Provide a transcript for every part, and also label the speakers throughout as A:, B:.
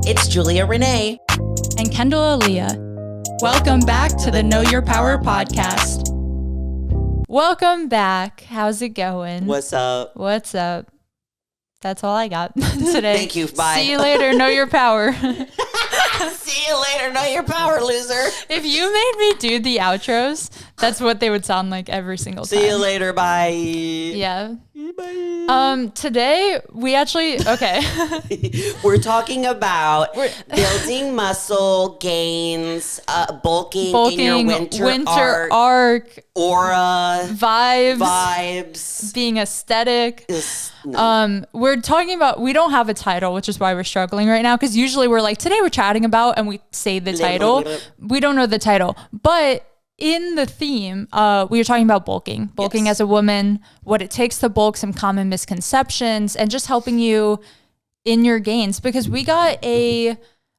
A: It's Julia Renee.
B: And Kendall Aaliyah. Welcome back to the Know Your Power podcast. Welcome back. How's it going?
A: What's up?
B: What's up? That's all I got today.
A: Thank you. Bye.
B: See you later. Know your power.
A: See you later. Know your power, loser.
B: If you made me do the outros, that's what they would sound like every single time.
A: See you later. Bye.
B: Yeah.
A: Bye.
B: Today we actually, okay.
A: We're talking about building muscle gains, bulking in your winter arc, aura, vibes,
B: being aesthetic. We're talking about, we don't have a title, which is why we're struggling right now. Cause usually we're like, today we're chatting about, and we say the title. We don't know the title, but in the theme, we were talking about bulking yes. As a woman, what it takes to bulk, some common misconceptions, and just helping you in your gains. Because we got a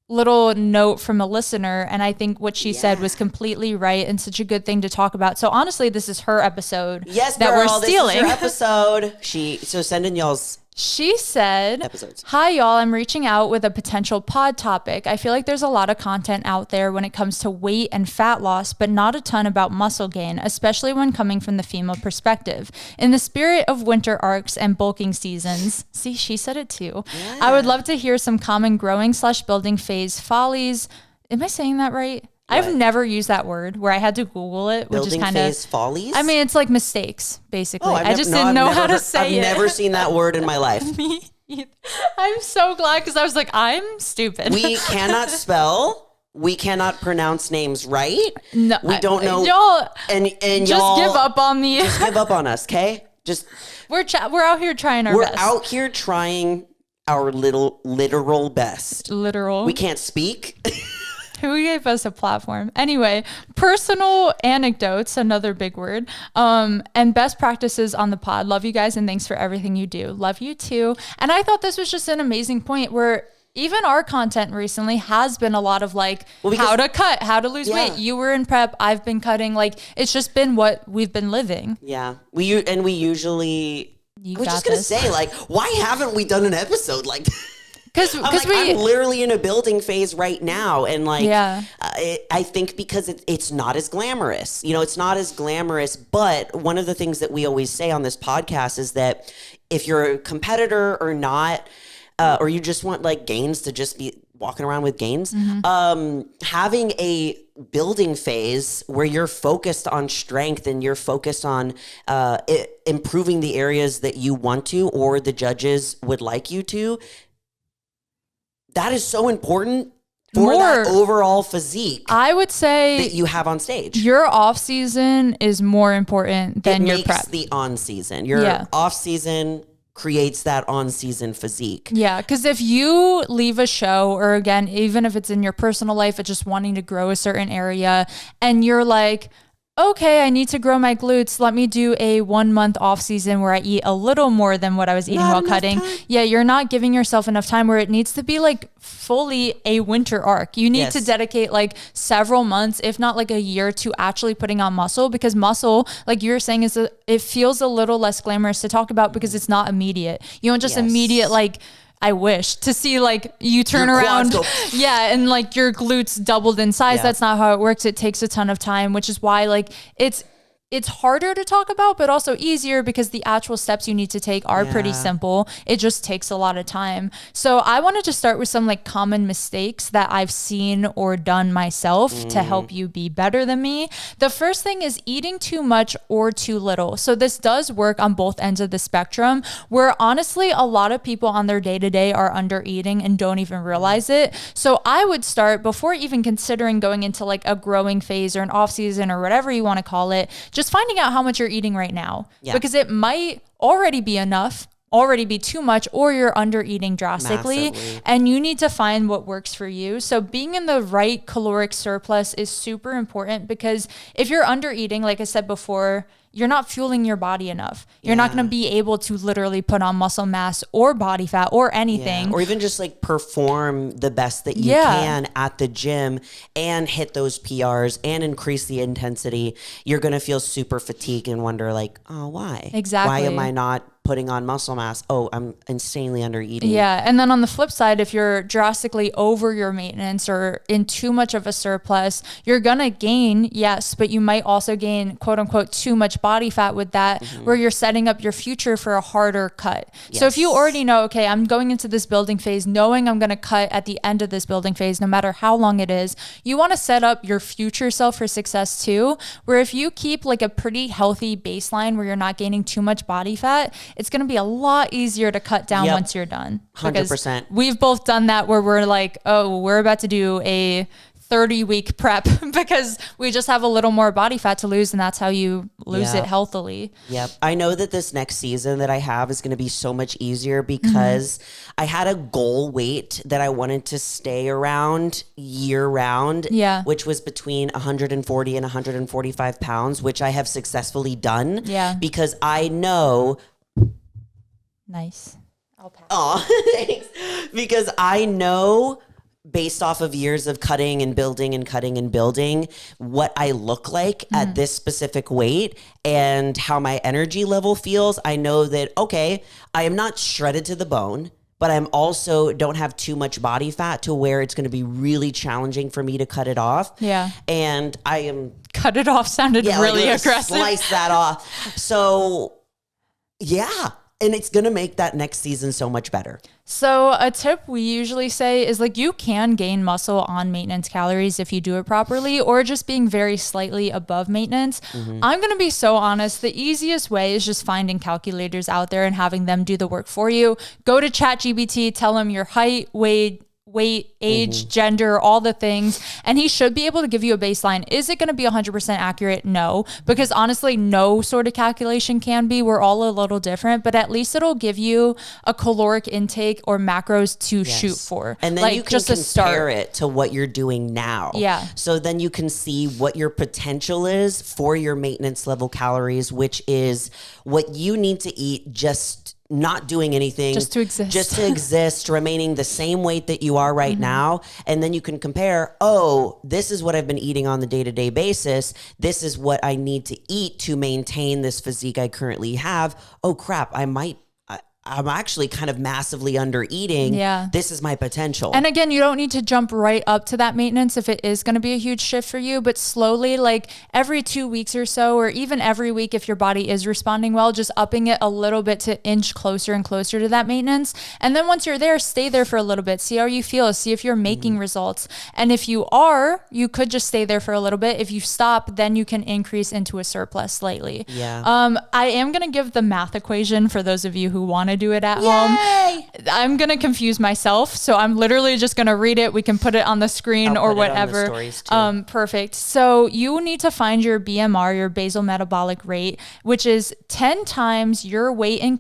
B: little note from a listener, and I think what she said was completely right and such a good thing to talk about. So honestly, this is her episode.
A: Yes,
B: that
A: girl,
B: we're stealing.
A: This is her episode. So send in y'all's.
B: She said,
A: episodes.
B: Hi, y'all. I'm reaching out with a potential pod topic. I feel like there's a lot of content out there when it comes to weight and fat loss, but not a ton about muscle gain, especially when coming from the female perspective. In the spirit of winter arcs and bulking seasons, see, she said it too. Yeah. I would love to hear some common growing/building phase follies. Am I saying that right? What? I've never used that word where I had to Google it, which is kind of
A: follies.
B: I mean, it's like mistakes, basically. I just didn't know how to say it.
A: I've never seen that word in my life.
B: Me either. I'm so glad because I was like, I'm stupid.
A: We cannot spell. We cannot pronounce names right.
B: No,
A: we don't know.
B: Y'all,
A: and
B: just
A: y'all
B: give up on me.
A: Just give up on us, okay?
B: We're out here trying our best.
A: We're out here trying our literal best.
B: Literal.
A: We can't speak.
B: Who gave us a platform? Anyway, personal anecdotes, another big word, and best practices on the pod. Love you guys and thanks for everything you do. Love you too. And I thought this was just an amazing point where even our content recently has been a lot of like how to cut, how to lose weight. You were in prep. I've been cutting. Like it's just been what we've been living.
A: Yeah. We usually, we're just going to say like, why haven't we done an episode like this? Because I'm literally in a building phase right now. And like, I think because it's not as glamorous, it's not as glamorous. But one of the things that we always say on this podcast is that if you're a competitor or not, or you just want like gains to just be walking around with gains, having a building phase where you're focused on strength and you're focused on improving the areas that you want to, or the judges would like you to, that is so important for that overall physique.
B: I would say
A: that you have on stage.
B: Your off season is more important than your prep.
A: It makes the on season. Your off season creates that on season physique.
B: Yeah, because if you leave a show, or again, even if it's in your personal life, it's just wanting to grow a certain area, and you're like, okay, I need to grow my glutes. Let me do a 1 month off season where I eat a little more than what I was eating while cutting. Yeah, you're not giving yourself enough time where it needs to be like fully a winter arc. You need to dedicate like several months, if not like a year, to actually putting on muscle, because muscle, like you were saying, it feels a little less glamorous to talk about because it's not immediate. You don't just immediate like, I wish to see like you turn around. And like your glutes doubled in size. That's not how it works. It takes a ton of time, which is why like it's harder to talk about, but also easier because the actual steps you need to take are pretty simple. It just takes a lot of time. So I wanted to start with some like common mistakes that I've seen or done myself to help you be better than me. The first thing is eating too much or too little. So this does work on both ends of the spectrum, where honestly, a lot of people on their day-to-day are under eating and don't even realize it. So I would start, before even considering going into like a growing phase or an off season or whatever you want to call it, just finding out how much you're eating right now, because it might already be enough, already be too much, or you're under eating drastically. And you need to find what works for you. So being in the right caloric surplus is super important, because if you're under eating, like I said before, you're not fueling your body enough. You're not going to be able to literally put on muscle mass or body fat or anything.
A: Or even just like perform the best that you can at the gym and hit those PRs and increase the intensity. You're going to feel super fatigued and wonder like, oh, why?
B: Exactly.
A: Why am I not putting on muscle mass? Oh, I'm insanely under eating.
B: Yeah. And then on the flip side, if you're drastically over your maintenance or in too much of a surplus, you're going to gain, yes, but you might also gain quote unquote too much body fat with that, where you're setting up your future for a harder cut. Yes. So if you already know, okay, I'm going into this building phase, knowing I'm going to cut at the end of this building phase, no matter how long it is, you want to set up your future self for success too, where if you keep like a pretty healthy baseline where you're not gaining too much body fat, it's going to be a lot easier to cut down once you're done.
A: 100%.
B: We've both done that where we're like, oh, we're about to do a 30-week prep because we just have a little more body fat to lose, and that's how you lose it healthily.
A: Yep. I know that this next season that I have is going to be so much easier because I had a goal weight that I wanted to stay around year round, which was between 140 and 145 pounds, which I have successfully done because I know...
B: Nice. I'll pass.
A: Oh, thanks. Because I know based off of years of cutting and building and cutting and building what I look like at this specific weight and how my energy level feels. I know that, okay, I am not shredded to the bone, but I'm also don't have too much body fat to where it's going to be really challenging for me to cut it off.
B: Yeah.
A: And I am...
B: Cut it off sounded really aggressive.
A: Slice that off. So, yeah. And it's going to make that next season so much better.
B: So a tip we usually say is like you can gain muscle on maintenance calories if you do it properly, or just being very slightly above maintenance. I'm going to be so honest. The easiest way is just finding calculators out there and having them do the work for you. Go to ChatGPT, tell them your height, weight, age, gender, all the things. And he should be able to give you a baseline. Is it going to be 100% accurate? No, because honestly, no sort of calculation can be. We're all a little different, but at least it'll give you a caloric intake or macros to shoot for.
A: And then like, you can just compare it to what you're doing now.
B: Yeah.
A: So then you can see what your potential is for your maintenance level calories, which is what you need to eat just not doing anything,
B: just to exist,
A: remaining the same weight that you are right now. And then you can compare, oh, this is what I've been eating on the day-to-day basis. This is what I need to eat to maintain this physique I currently have. Oh crap, I'm actually kind of massively under eating.
B: Yeah.
A: This is my potential.
B: And again, you don't need to jump right up to that maintenance if it is going to be a huge shift for you, but slowly, like every 2 weeks or so, or even every week, if your body is responding well, just upping it a little bit to inch closer and closer to that maintenance. And then once you're there, stay there for a little bit. See how you feel. See if you're making results. And if you are, you could just stay there for a little bit. If you stop, then you can increase into a surplus slightly.
A: Yeah.
B: I am going to give the math equation for those of you who want to do it at home. I'm going to confuse myself. So I'm literally just going to read it. We can put it on the screen or whatever.
A: On the stories too.
B: Perfect. So you need to find your BMR, your basal metabolic rate, which is 10 times your weight in...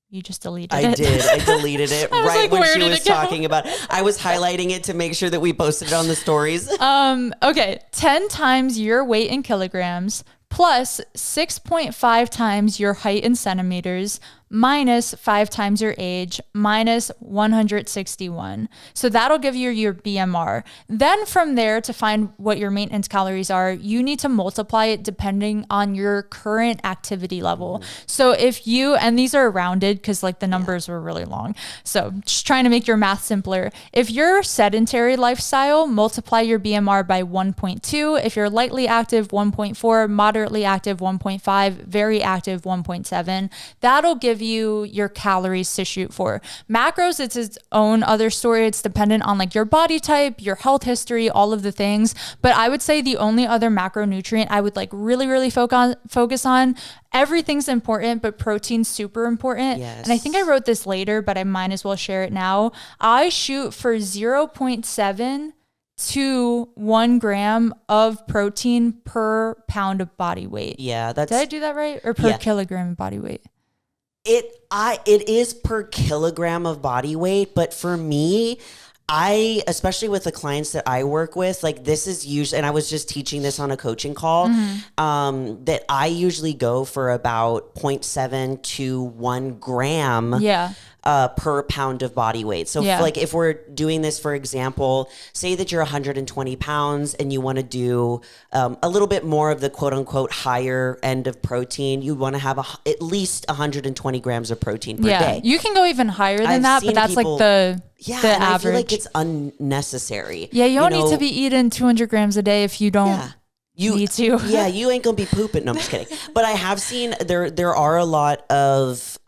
B: You just deleted it.
A: I did. I deleted it right
B: like,
A: when she was talking about it. I was highlighting it to make sure that we posted it on the stories.
B: Okay. 10 times your weight in kilograms plus 6.5 times your height in centimeters minus 5 times your age minus 161. So that'll give you your BMR. Then from there, to find what your maintenance calories are, you need to multiply it depending on your current activity level. So if you, and these are rounded because like the numbers were really long. So just trying to make your math simpler. If you're sedentary lifestyle, multiply your BMR by 1.2. If you're lightly active, 1.4, moderately active, 1.5, very active, 1.7. That'll give you your calories to shoot for. Macros, it's its own other story. It's dependent on like your body type, your health history, all of the things. But I would say the only other macronutrient I would like really focus on, everything's important, but protein's super important.
A: Yes.
B: And I think I wrote this later, but I might as well share it now. I shoot for 0.7 to 1 gram of protein per pound of body weight.
A: Yeah,
B: did I do that right? Or per kilogram of body weight?
A: It is per kilogram of body weight, but for me, especially with the clients that I work with, like this is usually, and I was just teaching this on a coaching call, that I usually go for about 0.7 to 1 gram per pound of body weight. So like if we're doing this, for example, say that you're 120 pounds and you want to do a little bit more of the quote unquote higher end of protein, you want to have at least 120 grams of protein per day.
B: You can go even higher than that, but that's people, like the average. I feel like
A: it's unnecessary.
B: Yeah, you don't need to be eating 200 grams a day if you don't need to.
A: Yeah, you ain't gonna be pooping. No, I'm just kidding. But I have seen there are a lot of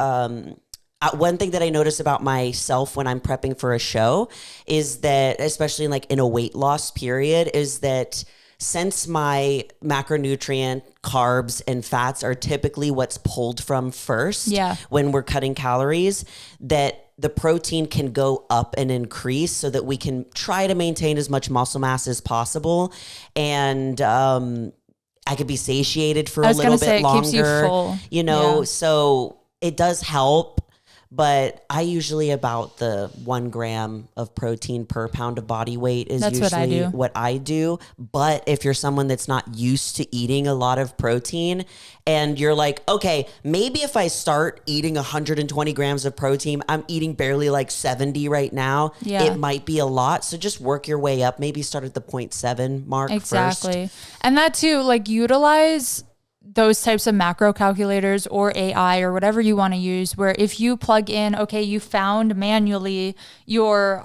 A: one thing that I notice about myself when I'm prepping for a show is that, especially like in a weight loss period, is that since my macronutrient carbs and fats are typically what's pulled from first when we're cutting calories, that the protein can go up and increase so that we can try to maintain as much muscle mass as possible. And I could be satiated for a little bit longer, keeps you full. So it does help. But I usually about the 1 gram of protein per pound of body weight is usually what I do. But if you're someone that's not used to eating a lot of protein and you're like, okay, maybe if I start eating 120 grams of protein, I'm eating barely like 70 right now. Yeah. It might be a lot. So just work your way up. Maybe start at the 0.7 mark
B: Exactly. And that too, like utilize those types of macro calculators or AI or whatever you want to use, where if you plug in, okay, you found manually your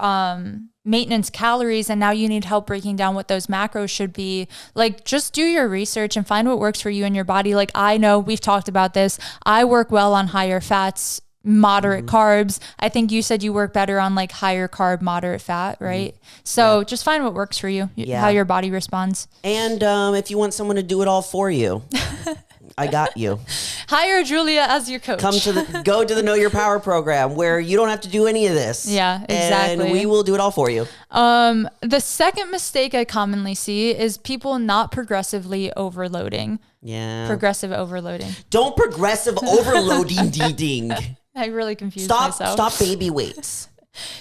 B: maintenance calories and now you need help breaking down what those macros should be, like just do your research and find what works for you and your body. Like I know we've talked about this. I work well on higher fats, moderate carbs. I think you said you work better on like higher carb, moderate fat, right? So just find what works for you, how your body responds.
A: And if you want someone to do it all for you, I got you.
B: Hire Julia as your coach.
A: Go to the Know Your Power program where you don't have to do any of this.
B: Yeah, exactly.
A: And we will do it all for you.
B: The second mistake I commonly see is people not progressively overloading.
A: Yeah.
B: Progressive overloading.
A: Don't progressive overloading ding.
B: I really confused myself.
A: Stop baby weights.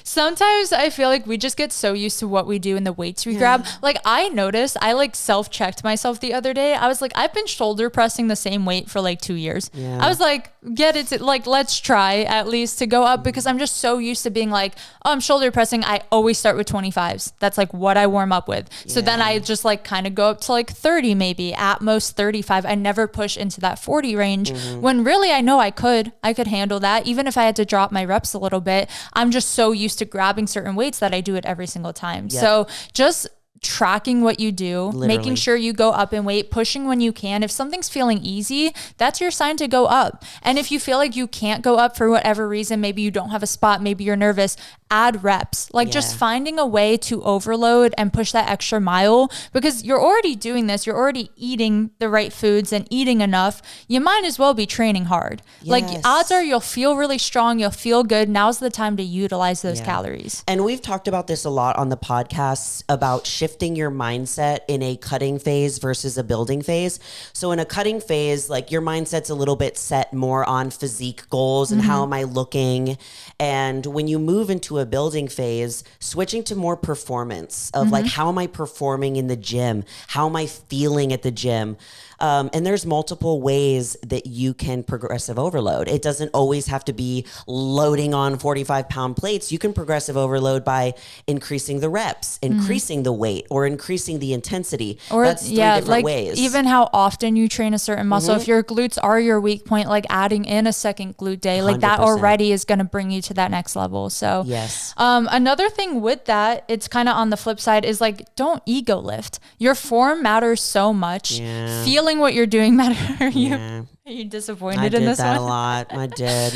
B: Sometimes I feel like we just get so used to what we do and the weights we grab. Like I noticed, I like self-checked myself the other day. I was like, I've been shoulder pressing the same weight for like 2 years. Yeah. I was like, let's try at least to go up, because I'm just so used to being like, oh, I'm shoulder pressing. I always start with 25s. That's like what I warm up with. So then I just like kind of go up to like 30, maybe at most 35. I never push into that 40 range when really I know I could handle that. Even if I had to drop my reps a little bit, I'm just so used to grabbing certain weights that I do it every single time. Yep. So just tracking what you do, making sure you go up in weight, pushing when you can. If something's feeling easy, that's your sign to go up. And if you feel like you can't go up for whatever reason, maybe you don't have a spot, maybe you're nervous, add reps. Like just finding a way to overload and push that extra mile, because you're already doing this, you're already eating the right foods and eating enough. You might as well be training hard. Yes. Like odds are you'll feel really strong, you'll feel good. Now's the time to utilize those calories.
A: And we've talked about this a lot on the podcasts about shifting your mindset in a cutting phase versus a building phase. So in a cutting phase, like your mindset's a little bit set more on physique goals and how am I looking? And when you move into a building phase, switching to more performance of like, how am I performing in the gym? How am I feeling at the gym? And there's multiple ways that you can progressive overload. It doesn't always have to be loading on 45-pound plates. You can progressive overload by increasing the reps, increasing the weight, or increasing the intensity.
B: Or
A: that's three different
B: like
A: ways.
B: Even how often you train a certain muscle. If your glutes are your weak point, like adding in a second glute day, like 100%. That already is going to bring you to that next level. So
A: yes.
B: Another thing with that, it's kind of on the flip side, is like, don't ego lift. Your form matters so much. Feeling what you're doing matter. Are you disappointed in this one?
A: I did that a lot. I did.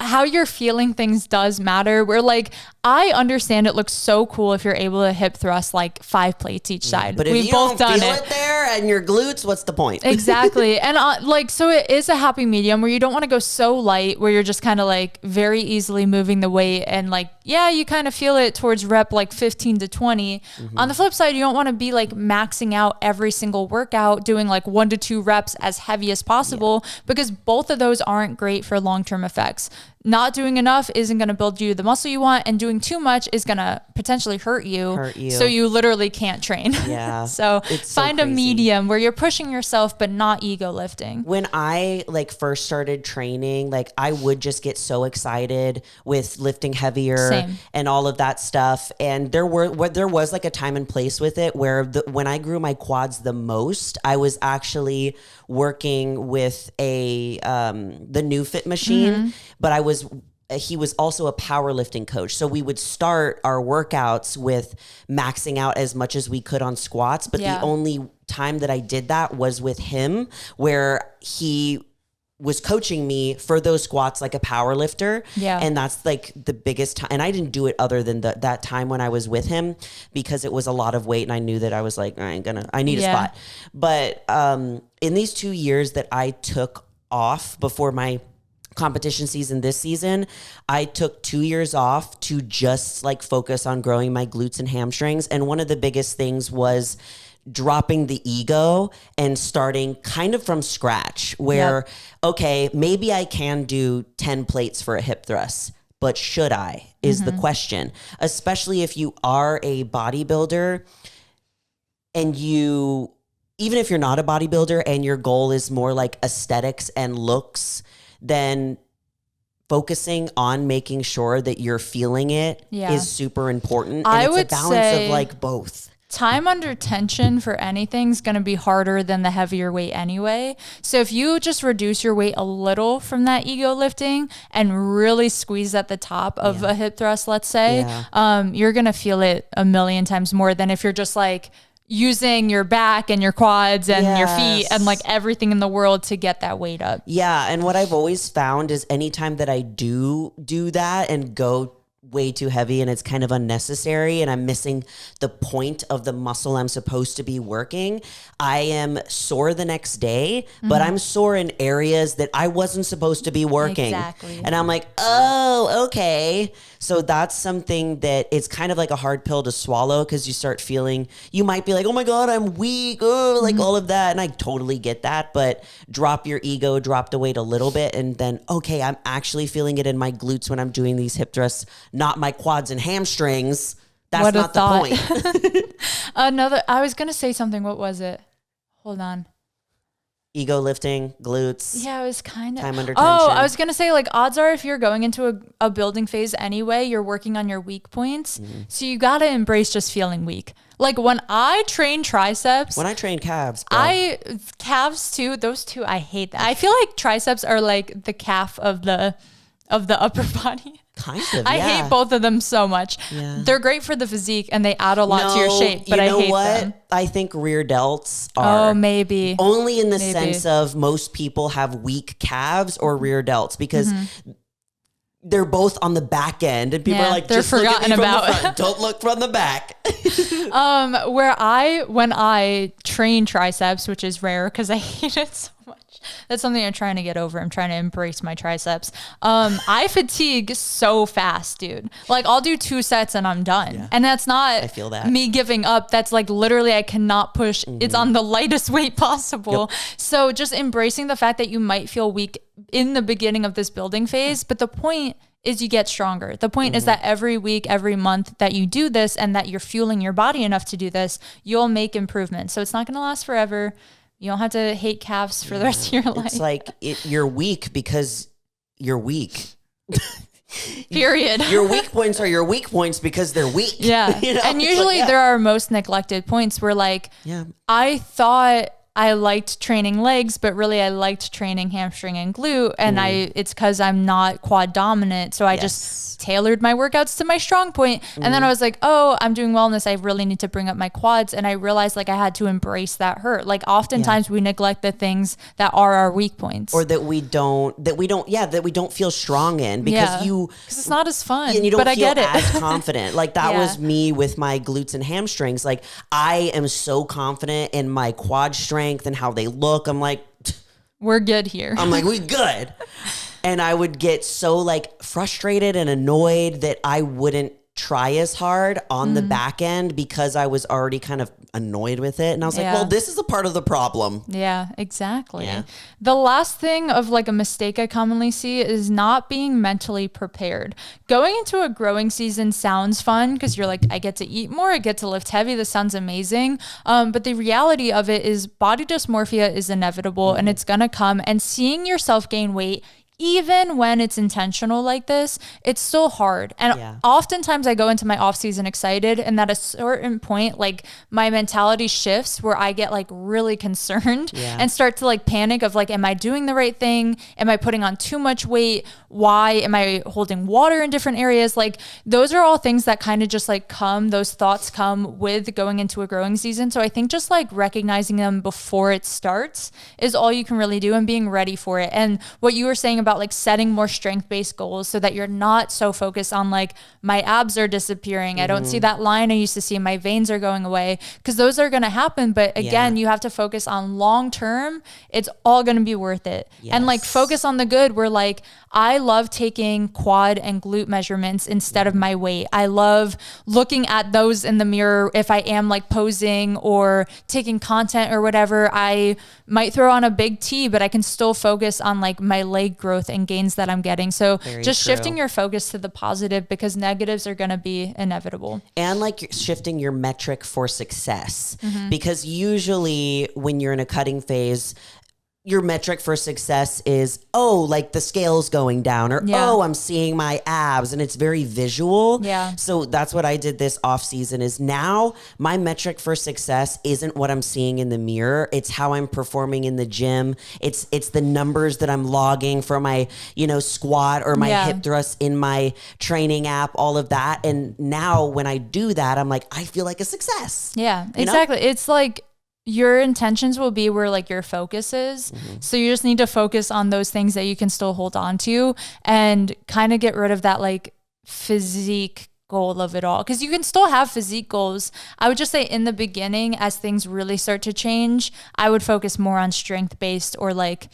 B: How you're feeling things does matter. We're like, I understand it looks so cool if you're able to hip thrust like 5 plates each side.
A: But if you don't feel it there and your glutes, what's the point?
B: Exactly. And so it is a happy medium where you don't want to go so light where you're just kind of like very easily moving the weight and like, you kind of feel it towards rep like 15 to 20. On the flip side, you don't want to be like maxing out every single workout, doing like 1 to 2 reps as heavy as possible, because both of those aren't great for long-term effects. not doing enough isn't going to build you the muscle you want, and doing too much is going to potentially hurt you. So you literally can't train.
A: Yeah.
B: So find a medium where you're pushing yourself, but not ego lifting.
A: When I like first started training, like I would just get so excited with lifting heavier and all of that stuff. And there was like a time and place with it where when I grew my quads the most, I was actually working with the new fit machine, but he was also a powerlifting coach. So we would start our workouts with maxing out as much as we could on squats. But the only time that I did that was with him, where he was coaching me for those squats like a power lifter. Yeah. And that's like the biggest time. And I didn't do it other than that time when I was with him, because it was a lot of weight. And I knew that I was like, I need a spot. But in these 2 years that I took off before my competition season this season, I took 2 years off to just like focus on growing my glutes and hamstrings. And one of the biggest things was dropping the ego and starting kind of from scratch where, okay, maybe I can do 10 plates for a hip thrust, but should I is the question, especially if you are a bodybuilder and even if you're not a bodybuilder and your goal is more like aesthetics and looks, then focusing on making sure that you're feeling it is super important. And it's a balance of like both.
B: Time under tension for anything is going to be harder than the heavier weight anyway. So if you just reduce your weight a little from that ego lifting and really squeeze at the top of a hip thrust, let's say, you're going to feel it a million times more than if you're just like using your back and your quads and your feet and like everything in the world to get that weight up.
A: Yeah. And what I've always found is anytime that I do that and go way too heavy and it's kind of unnecessary and I'm missing the point of the muscle I'm supposed to be working, I am sore the next day, but I'm sore in areas that I wasn't supposed to be working. Exactly. And I'm like, oh, okay. So that's something that it's kind of like a hard pill to swallow, because you start feeling, you might be like, oh my God, I'm weak, like all of that. And I totally get that, but drop your ego, drop the weight a little bit. And then, okay, I'm actually feeling it in my glutes when I'm doing these hip thrusts, not my quads and hamstrings. That's not the point.
B: I was going to say something. What was it? Hold on.
A: Ego lifting, glutes.
B: Yeah, it was kind of.
A: Time under tension.
B: Oh, I was going to say, like, odds are if you're going into a building phase anyway, you're working on your weak points. So you got to embrace just feeling weak. Like when I train triceps.
A: When I train calves.
B: Calves too. Those two, I hate that. I feel like triceps are like the calf of the upper body.
A: Kind of,
B: I hate both of them so much. Yeah. They're great for the physique and they add a lot to your shape, but I hate them.
A: I think rear delts are
B: maybe
A: only in the sense of most people have weak calves or rear delts, because they're both on the back end and people are like, just forgotten look at me from the front. Don't look from the back.
B: When I train triceps, which is rare because I hate it so much. That's something I'm trying to get over. I'm trying to embrace my triceps. I fatigue so fast, dude. Like I'll do 2 sets and I'm done. Yeah. And that's not me giving up. That's like literally I cannot push. It's on the lightest weight possible. Yep. So just embracing the fact that you might feel weak in the beginning of this building phase. But the point is you get stronger. The point is that every week, every month that you do this and that you're fueling your body enough to do this, you'll make improvements. So it's not going to last forever. You don't have to hate calves for the rest of your life.
A: It's like you're weak because you're weak.
B: Period.
A: Your weak points are your weak points because they're weak.
B: Yeah. You know? And usually there are most neglected points where like, I thought I liked training legs, but really I liked training hamstring and glute. And it's because I'm not quad dominant. So I just tailored my workouts to my strong point. And then I was like, oh, I'm doing wellness. I really need to bring up my quads. And I realized like I had to embrace that hurt. Like oftentimes we neglect the things that are our weak points.
A: Or that we don't feel strong in because
B: it's not as fun.
A: And you don't feel
B: as
A: confident. Like that was me with my glutes and hamstrings. Like I am so confident in my quad strength and how they look. I'm like,
B: we're good here.
A: I'm like, we good. And I would get so like frustrated and annoyed that I wouldn't try as hard on the back end because I was already kind of annoyed with it. And I was like, well, this is a part of the problem.
B: Yeah, exactly. Yeah. The last thing of like a mistake I commonly see is not being mentally prepared. Going into a growing season sounds fun because you're like, I get to eat more, I get to lift heavy. This sounds amazing. But the reality of it is body dysmorphia is inevitable and it's going to come. And seeing yourself gain weight, even when it's intentional like this, it's still hard. And oftentimes I go into my off season excited, and at a certain point, like my mentality shifts where I get like really concerned and start to like panic of like, am I doing the right thing? Am I putting on too much weight? Why am I holding water in different areas? Like those are all things that kind of just like those thoughts come with going into a growing season. So I think just like recognizing them before it starts is all you can really do, and being ready for it. And what you were saying about like setting more strength-based goals so that you're not so focused on like my abs are disappearing. I don't see that line I used to see. My veins are going away, because those are going to happen. But again, you have to focus on long-term. It's all going to be worth it. And like focus on the good. Where like, I love taking quad and glute measurements instead of my weight. I love looking at those in the mirror. If I am like posing or taking content or whatever, I might throw on a big T, but I can still focus on like my leg growth and gains that I'm getting. So shifting your focus to the positive, because negatives are going to be inevitable.
A: And like shifting your metric for success, because usually when you're in a cutting phase, your metric for success is, oh, like the scale's going down, or, oh, I'm seeing my abs, and it's very visual.
B: Yeah.
A: So that's what I did this off season, is now my metric for success isn't what I'm seeing in the mirror. It's how I'm performing in the gym. It's the numbers that I'm logging for my, squat or my hip thrust in my training app, all of that. And now when I do that, I'm like, I feel like a success.
B: Yeah, exactly. It's like, your intentions will be where like your focus is. So you just need to focus on those things that you can still hold on to, and kind of get rid of that like physique goal of it all. Because you can still have physique goals. I would just say in the beginning, as things really start to change, I would focus more on strength based or like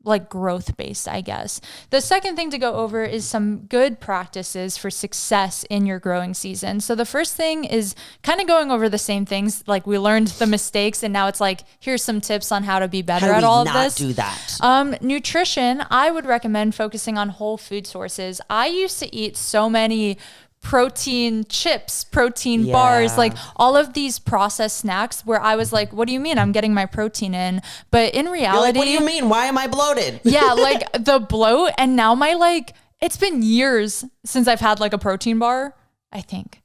B: like growth based, I guess. The second thing to go over is some good practices for success in your growing season. So the first thing is kind of going over the same things. Like we learned the mistakes, and now it's like, here's some tips on how to be better at all of this.
A: How do we not do that?
B: Nutrition, I would recommend focusing on whole food sources. I used to eat so many protein chips, protein bars, like all of these processed snacks where I was like, what do you mean I'm getting my protein in? But in reality,
A: you're like, what do you mean? Why am I bloated?
B: Yeah, like the bloat. And now it's been years since I've had like a protein bar, I think.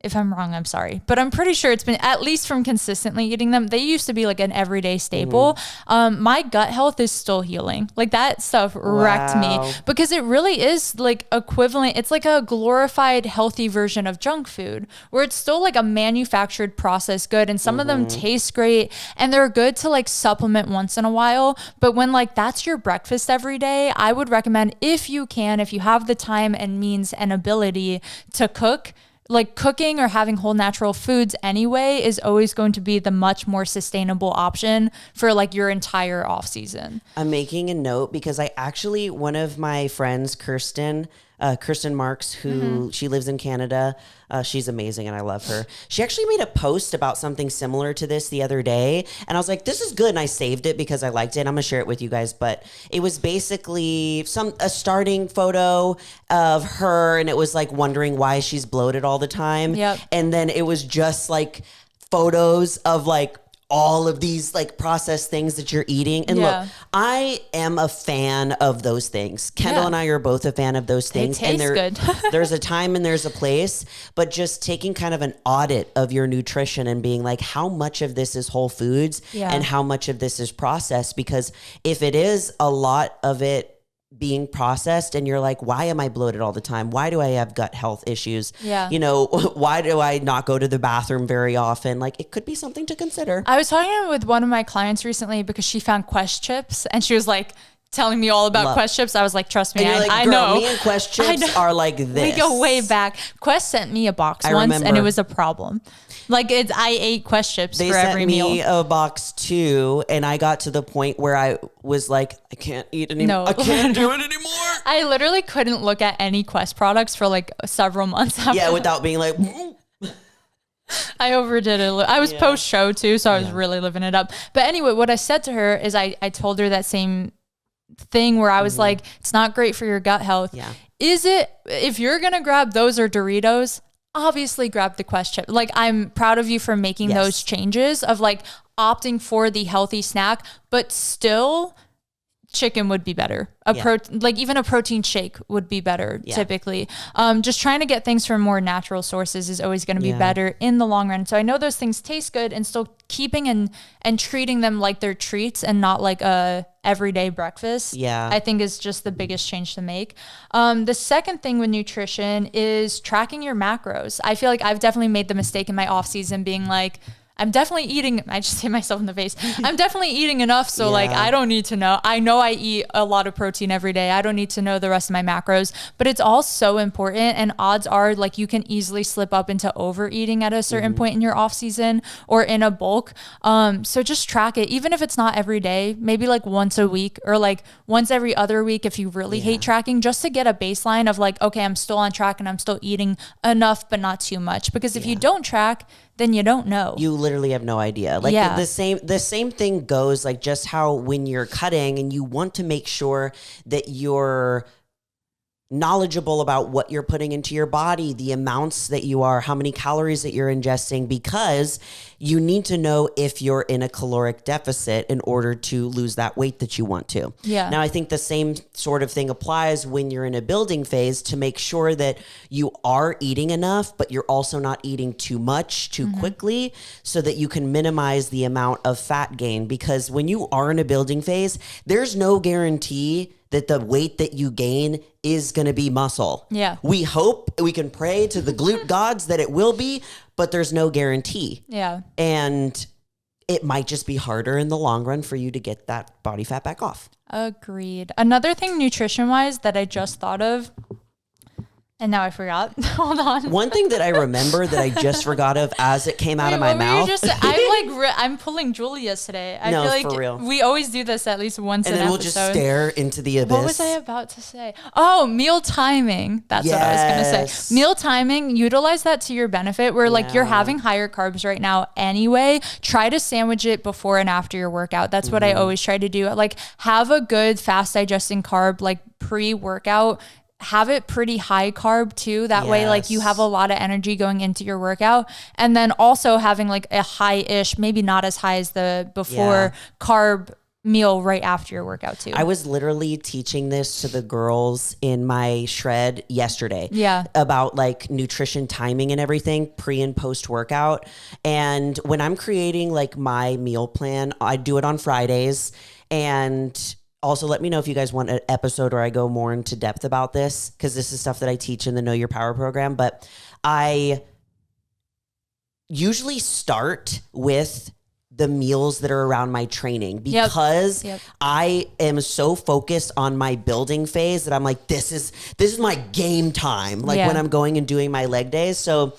B: If I'm wrong, I'm sorry. But I'm pretty sure it's been, at least from consistently eating them. They used to be like an everyday staple. My gut health is still healing. Like that stuff wrecked me, because it really is like equivalent. It's like a glorified healthy version of junk food, where it's still like a manufactured processed good. And some of them taste great, and they're good to like supplement once in a while. But when like that's your breakfast every day, I would recommend, if you have the time and means and ability to cook, like cooking or having whole natural foods anyway is always going to be the much more sustainable option for like your entire off season.
A: I'm making a note because one of my friends, Kirsten Marks, who she lives in Canada. She's amazing and I love her. She actually made a post about something similar to this the other day. And I was like, this is good. And I saved it because I liked it. I'm going to share it with you guys. But it was basically a starting photo of her. And it was like wondering why she's bloated all the time.
B: Yep.
A: And then it was just like photos of like all of these like processed things that you're eating. And look, I am a fan of those things. Kendall and I are both a fan of those things.
B: They taste good.
A: There's a time and there's a place, but just taking kind of an audit of your nutrition and being like, how much of this is whole foods and how much of this is processed? Because if it is a lot of it being processed and you're like, why am I bloated all the time? Why do I have gut health issues?
B: Yeah.
A: Why do I not go to the bathroom very often? Like, it could be something to consider.
B: I was talking with one of my clients recently because she found Quest chips and she was like, telling me all about Quest chips, I was like, trust me, I know.
A: Me and Quest chips are like this.
B: We go way back. Quest sent me a box once and it was a problem. Like I ate Quest chips for every meal.
A: They sent me a box too, and I got to the point where I was like, I can't eat anymore. I can't do it anymore.
B: I literally couldn't look at any Quest products for like several months after.
A: Yeah, without being like...
B: I overdid it. I was post-show too, so I was really living it up. But anyway, what I said to her is I told her that same thing where I was like, it's not great for your gut health.
A: Yeah.
B: Is it, if you're going to grab those or Doritos, obviously grab the Quest chip. Like, I'm proud of you for making those changes of like opting for the healthy snack, but still chicken would be better. Like even a protein shake would be better typically. Just trying to get things from more natural sources is always going to be better in the long run. So I know those things taste good, and still keeping and treating them like they're treats and not like a everyday breakfast. Yeah. I think is just the biggest change to make. The second thing with nutrition is tracking your macros. I feel like I've definitely made the mistake in my off season being like, I'm definitely eating, I just hit myself in the face. I'm definitely eating enough. So like, I don't need to know. I know I eat a lot of protein every day. I don't need to know the rest of my macros, but it's all so important. And odds are like you can easily slip up into overeating at a certain point in your off season or in a bulk. So just track it. Even if it's not every day, maybe like once a week or like once every other week, if you really hate tracking, just to get a baseline of like, okay, I'm still on track and I'm still eating enough, but not too much. Because if you don't track, then you don't know.
A: You literally have no idea. Like the same thing goes like just how when you're cutting and you want to make sure that you're knowledgeable about what you're putting into your body, the amounts that you are, how many calories that you're ingesting, because you need to know if you're in a caloric deficit in order to lose that weight that you want to. Yeah. Now, I think the same sort of thing applies when you're in a building phase to make sure that you are eating enough, but you're also not eating too much too quickly so that you can minimize the amount of fat gain. Because when you are in a building phase, there's no guarantee that the weight that you gain is going to be muscle. Yeah. We hope, we can pray to the glute gods that it will be, but there's no guarantee. Yeah. And it might just be harder in the long run for you to get that body fat back off.
B: Agreed. Another thing nutrition-wise that I just thought of, and now I forgot. Hold on.
A: One thing that I remember that I just forgot of as it came out of my mouth.
B: I'm pulling Julia's today. I
A: feel
B: like
A: for real.
B: We always do this at least once an episode.
A: And then we'll just stare into the abyss.
B: What was I about to say? Oh, meal timing. That's what I was going to say. Meal timing, utilize that to your benefit where like you're having higher carbs right now anyway. Try to sandwich it before and after your workout. That's what I always try to do. Like have a good fast digesting carb like pre-workout. Have it pretty high carb too. That way, like you have a lot of energy going into your workout. And then also having like a high-ish, maybe not as high as the before carb meal right after your workout too.
A: I was literally teaching this to the girls in my shred yesterday. Yeah. About like nutrition timing and everything pre and post workout. And when I'm creating like my meal plan, I do it on Fridays. And also, let me know if you guys want an episode where I go more into depth about this, because this is stuff that I teach in the Know Your Power program. But I usually start with the meals that are around my training because I am so focused on my building phase that I'm like, this is my game time. Like when I'm going and doing my leg days. So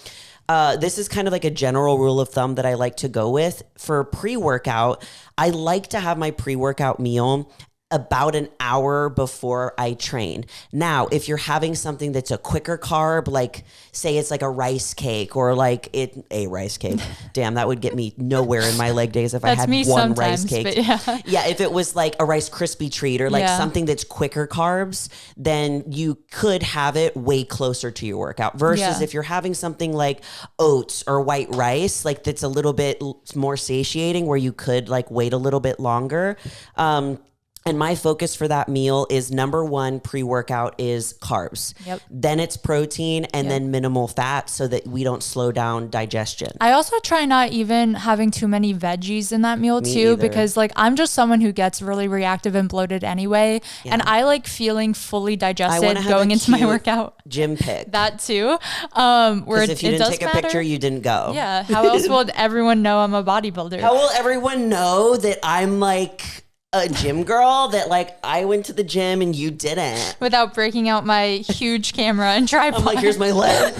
A: this is kind of like a general rule of thumb that I like to go with for pre-workout. I like to have my pre-workout meal about an hour before I train. Now, if you're having something that's a quicker carb, like say it's like a rice cake or like a rice cake. Damn, that would get me nowhere in my leg days if I had one rice cake. Yeah, if it was like a Rice Krispie treat or like something that's quicker carbs, then you could have it way closer to your workout versus if you're having something like oats or white rice, like that's a little bit more satiating where you could like wait a little bit longer. And my focus for that meal is number one, pre-workout is carbs. Yep. Then it's protein and then minimal fat so that we don't slow down digestion.
B: I also try not even having too many veggies in that meal too, because like I'm just someone who gets really reactive and bloated anyway. Yeah. And I like feeling fully digested going into my workout.
A: Gym pic.
B: That too. Where
A: if you didn't take a picture, you didn't go.
B: Yeah. How else will everyone know I'm a bodybuilder?
A: How will everyone know that I'm like a gym girl that like I went to the gym and you didn't.
B: Without breaking out my huge camera and tripod.
A: I'm like, here's my lens.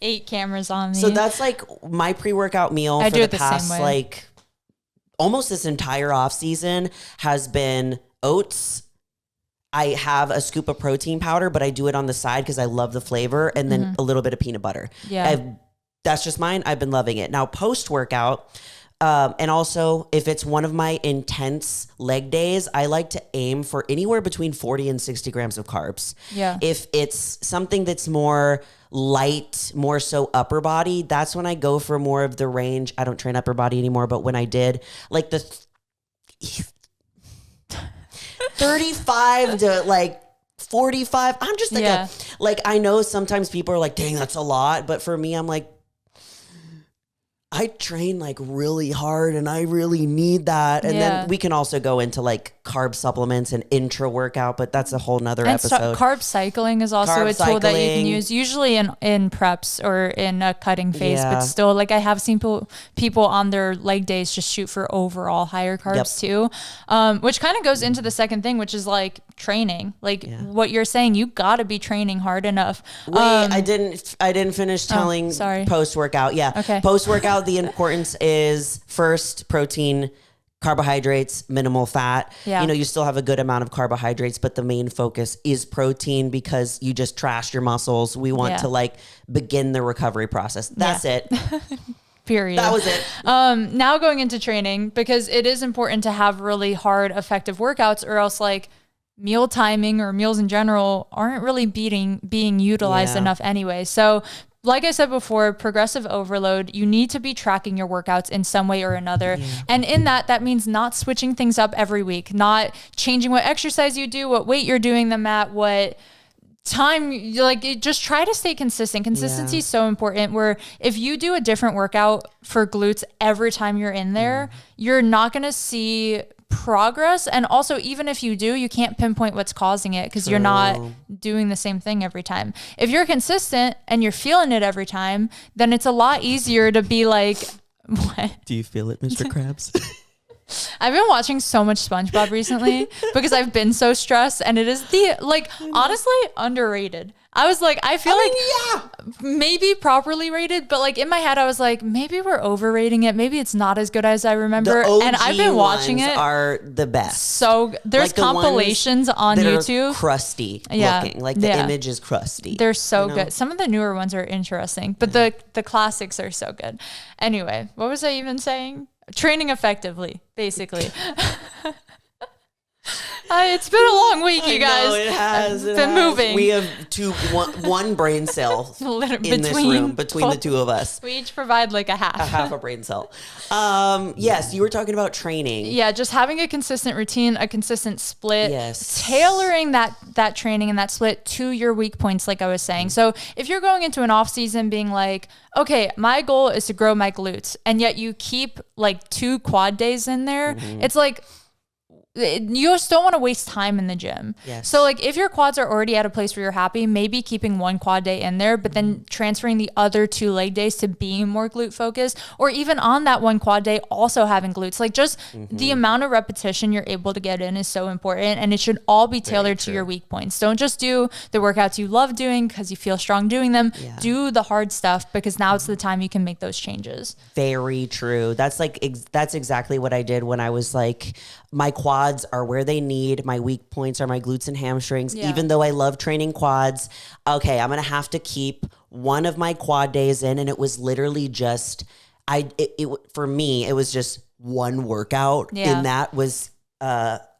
B: 8 cameras on me.
A: So that's like my pre-workout meal for the past like almost this entire off season has been oats. I have a scoop of protein powder, but I do it on the side because I love the flavor, and then a little bit of peanut butter.
B: Yeah.
A: That's just mine. I've been loving it. Now post-workout, and also if it's one of my intense leg days, I like to aim for anywhere between 40 and 60 grams of carbs.
B: Yeah.
A: If it's something that's more light, more so upper body, that's when I go for more of the range. I don't train upper body anymore, but when I did, like the 35 to like 45, I'm just like like I know sometimes people are like, dang, that's a lot, but for me, I'm like, I train like really hard and I really need that. And then we can also go into like carb supplements and intra workout, but that's a whole nother episode.
B: Carb cycling is also a tool that you can use usually in preps or in a cutting phase, but still like I have seen people on their leg days just shoot for overall higher carbs too. Which kind of goes into the second thing, which is like training, like what you're saying, you gotta be training hard enough.
A: Wait, I didn't finish telling post-workout.
B: Okay.
A: Post-workout, the importance is first protein, carbohydrates, minimal fat. You know, you still have a good amount of carbohydrates, but the main focus is protein because you just trashed your muscles. We want to like begin the recovery process. That's it.
B: Period.
A: That was it.
B: Now going into training, because it is important to have really hard, effective workouts, or else like meal timing or meals in general aren't really being utilized enough anyway. So like I said before, progressive overload, you need to be tracking your workouts in some way or another. And in that means not switching things up every week, not changing what exercise you do, what weight you're doing them at, what time, like just try to stay consistent. Consistency is so important, where if you do a different workout for glutes every time you're in there, you're not going to see progress. And also, even if you do, you can't pinpoint what's causing it because you're not doing the same thing every time. If you're consistent and you're feeling it every time, then it's a lot easier to be like, what?
A: Do you feel it, Mr. Krabs?
B: I've been watching so much SpongeBob recently because I've been so stressed, and it is honestly underrated. I was like, I feel maybe properly rated, but like in my head, I was like, maybe we're overrating it. Maybe it's not as good as I remember. And I've been watching it.
A: Are the best.
B: So there's like compilations on YouTube.
A: Crusty looking, like the image is crusty.
B: They're so good. Some of the newer ones are interesting, but the classics are so good. Anyway, what was I even saying? Training effectively, basically. It's been a long week, you guys.
A: I know, it has.
B: It's been moving.
A: We have one brain cell in this room between the two of us.
B: We each provide like a half
A: a brain cell. Yes, you were talking about training.
B: Yeah, just having a consistent routine, a consistent split.
A: Yes.
B: Tailoring that training and that split to your weak points, like I was saying. So if you're going into an off season being like, okay, my goal is to grow my glutes, and yet you keep like 2 quad days in there, it's like, you just don't want to waste time in the gym.
A: Yes.
B: So like if your quads are already at a place where you're happy, maybe keeping 1 quad day in there, but then transferring the other 2 leg days to being more glute focused, or even on that 1 quad day also having glutes. Like just the amount of repetition you're able to get in is so important, and it should all be tailored to your weak points. Don't just do the workouts you love doing because you feel strong doing them. Do the hard stuff, because now it's the time you can make those changes.
A: Very true. That's exactly what I did when I was like, my quads are where they need. My weak points are my glutes and hamstrings. Even though I love training quads, okay, I'm going to have to keep one of my quad days in. And it was literally just, for me, it was just one workout. And that was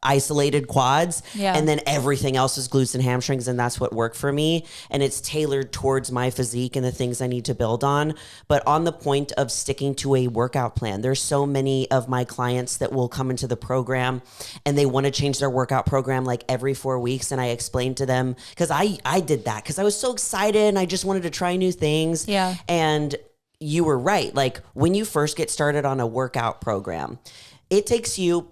A: isolated quads. And then everything else is glutes and hamstrings. And that's what worked for me. And it's tailored towards my physique and the things I need to build on. But on the point of sticking to a workout plan, there's so many of my clients that will come into the program and they want to change their workout program like every 4 weeks. And I explained to them, because I did that because I was so excited and I just wanted to try new things. And you were right. Like when you first get started on a workout program, it takes you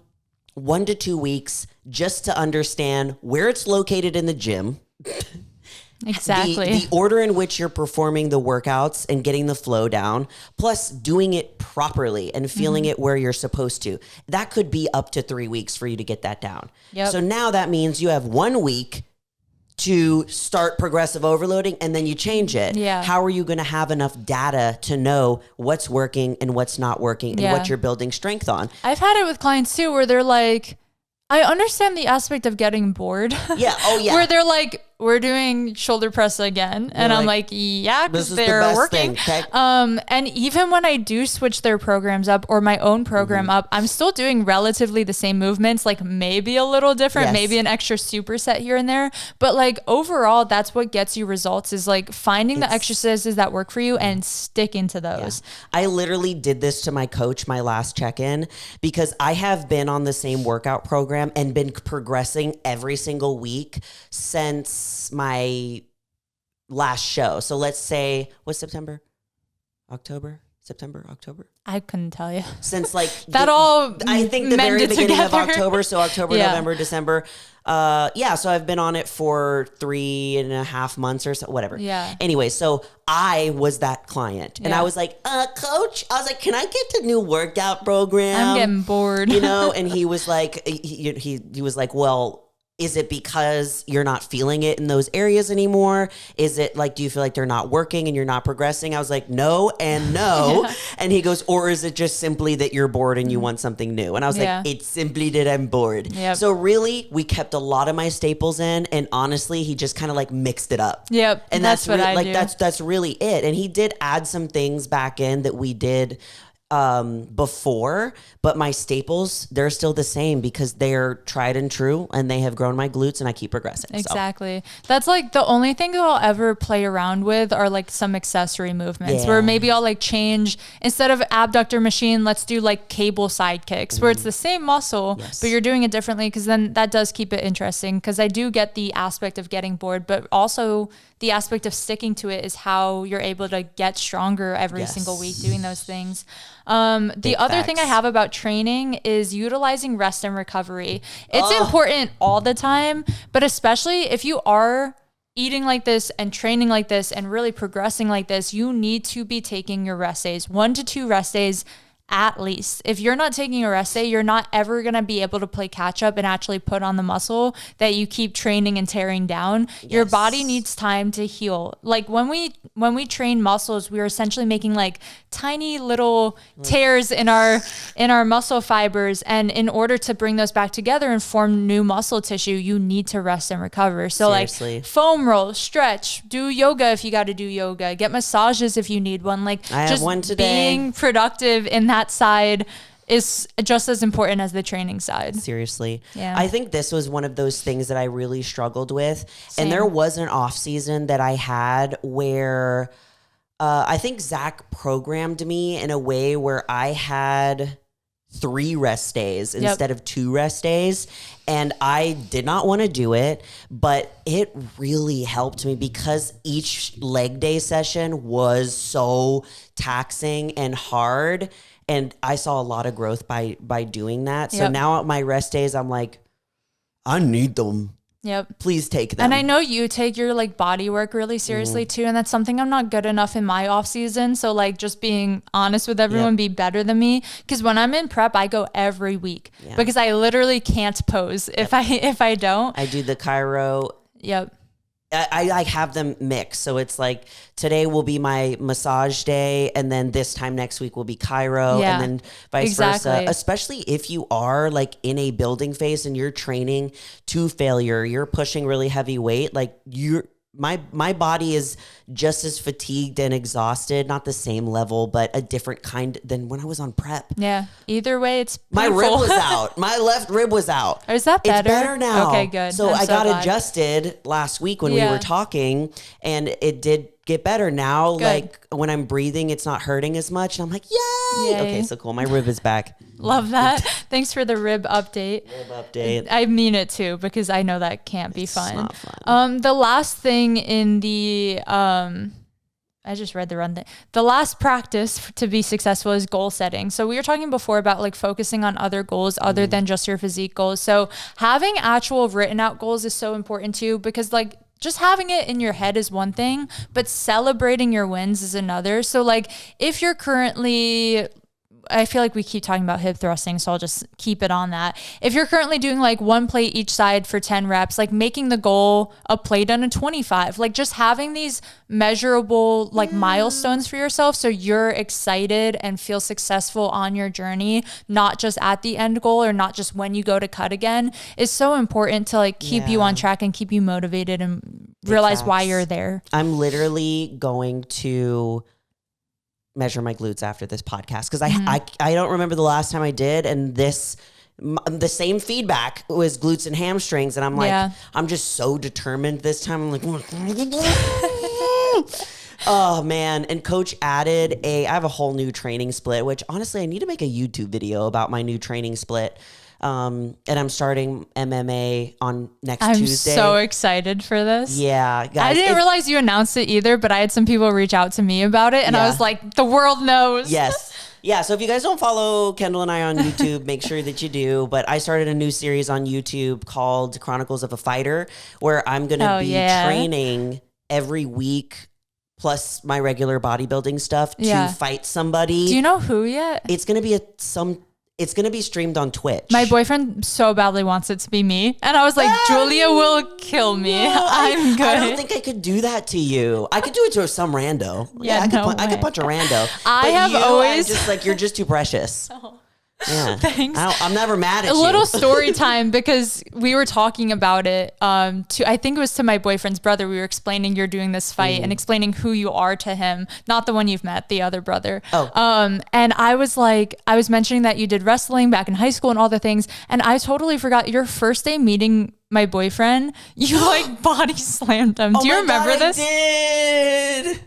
A: 1 to 2 weeks just to understand where it's located in the gym,
B: Exactly.
A: The order in which you're performing the workouts and getting the flow down, plus doing it properly and feeling it where you're supposed to. That could be up to 3 weeks for you to get that down.
B: Yep.
A: So now that means you have 1 week to start progressive overloading, and then you change it.
B: Yeah.
A: How are you going to have enough data to know what's working and what's not working and what you're building strength on?
B: I've had it with clients too, where they're like, I understand the aspect of getting bored.
A: Yeah. Oh, yeah.
B: Where they're like, we're doing shoulder press again. And I'm like, yeah, because they're working.
A: Thing, okay?
B: And even when I do switch their programs up or my own program up, I'm still doing relatively the same movements, like maybe a little different, maybe an extra superset here and there. But like overall, that's what gets you results, is like finding the exercises that work for you and sticking to those.
A: Yeah. I literally did this to my coach, my last check-in, because I have been on the same workout program and been progressing every single week since my last show. So let's say, what's September? October?
B: I couldn't tell you.
A: Since like
B: I
A: think the very beginning of October. So October, November, December. So I've been on it for 3.5 months or so, whatever.
B: Yeah.
A: Anyway, so I was that client and I was like, coach, I was like, can I get a new workout program?
B: I'm getting bored.
A: And he was like, he was like, well, is it because you're not feeling it in those areas anymore? Is it like, do you feel like they're not working and you're not progressing? I was like, no and no. And he goes, or is it just simply that you're bored and you want something new? And I was like, it's simply that I'm bored.
B: Yep.
A: So really, we kept a lot of my staples in, and honestly, he just kind of like mixed it up.
B: Yep.
A: And that's what I do. That's really it. And he did add some things back in that we did before, but my staples, they're still the same because they're tried and true, and they have grown my glutes, and I keep progressing.
B: Exactly. So. That's like the only thing that I'll ever play around with are like some accessory movements where maybe I'll like change, instead of abductor machine, let's do like cable side kicks where it's the same muscle, but you're doing it differently, because then that does keep it interesting, because I do get the aspect of getting bored, but also the aspect of sticking to it is how you're able to get stronger every single week doing those things. The other thing I have about training is utilizing rest and recovery. It's important all the time, but especially if you are eating like this and training like this and really progressing like this, you need to be taking your rest days, 1 to 2 rest days at least. If you're not taking a rest day, you're not ever going to be able to play catch up and actually put on the muscle that you keep training and tearing down. Your body needs time to heal. Like when we train muscles, we're essentially making like tiny little tears in our muscle fibers, and in order to bring those back together and form new muscle tissue, you need to rest and recover. So
A: Seriously.
B: Like foam roll, stretch, do yoga if you got to do yoga, get massages if you need one. Like
A: I have one today.
B: Being productive in that side is just as important as the training side.
A: Seriously.
B: Yeah.
A: I think this was one of those things that I really struggled with.
B: Same.
A: And there was an off season that I had where I think Zach programmed me in a way where I had 3 rest days instead of 2 rest days. And I did not want to do it, but it really helped me because each leg day session was so taxing and hard. And I saw a lot of growth by doing that. So now at my rest days, I'm like, I need them.
B: Yep.
A: Please take them.
B: And I know you take your like body work really seriously too. And that's something I'm not good enough in my off season. So like just being honest with everyone, be better than me. Cause when I'm in prep, I go every week because I literally can't pose if I don't.
A: I do the chiro.
B: Yep.
A: I have them mixed. So it's like today will be my massage day, and then this time next week will be chiro, and then vice versa. Especially if you are like in a building phase and you're training to failure, you're pushing really heavy weight, like my body is just as fatigued and exhausted, not the same level, but a different kind than when I was on prep.
B: Yeah. Either way, it's
A: painful. My rib was out. My left rib was out.
B: Is that better?
A: It's better now.
B: Okay, good.
A: So I got adjusted last week when we were talking, and it did get better now. Good. Like when I'm breathing, it's not hurting as much. And I'm like, yay. Okay, so cool. My rib is back.
B: Love that. Thanks for the rib update. I mean it too, because I know that can't be fun.
A: Not fun.
B: The last thing in the, I just read the run thing. The last practice to be successful is goal setting. So we were talking before about like focusing on other goals other than just your physique goals. So having actual written out goals is so important too, because like just having it in your head is one thing, but celebrating your wins is another. So like if you're currently, I feel like we keep talking about hip thrusting, so I'll just keep it on that. If you're currently doing like 1 plate each side for 10 reps, like making the goal a plate on a 25, like just having these measurable like milestones for yourself so you're excited and feel successful on your journey, not just at the end goal or not just when you go to cut again, is so important to like keep you on track and keep you motivated and realize why you're there.
A: I'm literally going to measure my glutes after this podcast because I don't remember the last time I did, and the same feedback was glutes and hamstrings, and I'm like I'm just so determined this time. I'm like oh man. And coach added I have a whole new training split, which honestly I need to make a YouTube video about my new training split. And I'm starting MMA on next Tuesday.
B: I'm so excited for this.
A: Yeah, guys.
B: I didn't realize you announced it either, but I had some people reach out to me about it, and I was like, the world knows.
A: Yes. Yeah, so if you guys don't follow Kendall and I on YouTube, make sure that you do. But I started a new series on YouTube called Chronicles of a Fighter, where I'm going to be training every week, plus my regular bodybuilding stuff to fight somebody.
B: Do you know who yet?
A: It's going to be it's going to be streamed on Twitch.
B: My boyfriend so badly wants it to be me. And I was like, Julia will kill me. I'm good.
A: I don't think I could do that to you. I could do it to some rando. I could punch a rando. I'm just like, you're just too precious. Oh. Yeah.
B: Thanks.
A: I'm never mad at you.
B: A little story time, because we were talking about it I think it was to my boyfriend's brother. We were explaining you're doing this fight and explaining who you are to him, not the one you've met, the other brother. And I was mentioning that you did wrestling back in high school and all the things, and I totally forgot your first day meeting my boyfriend, you like body slammed him. Do you remember this?
A: I did.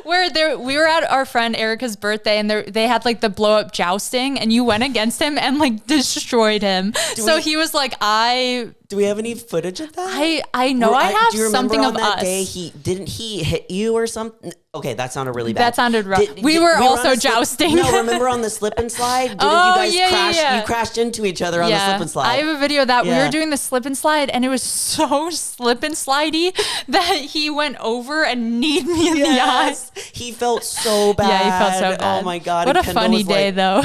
B: Where we were at our friend Erica's birthday, and they had like the blow up jousting, and you went against him and like destroyed him. He was like,
A: do we have any footage of that?
B: I know I have something of
A: that
B: us.
A: Day didn't he hit you or something? Okay, that sounded really bad.
B: That sounded rough. We were also jousting.
A: No, remember on the slip and slide? Didn't you guys crash? Yeah. You crashed into each other on the slip and slide.
B: I have a video of that. We were doing the slip and slide, and it was so slip and slidey that he went over and kneed me in the eyes.
A: He felt so bad.
B: Yeah, he felt so bad.
A: Oh my God.
B: What a funny day though.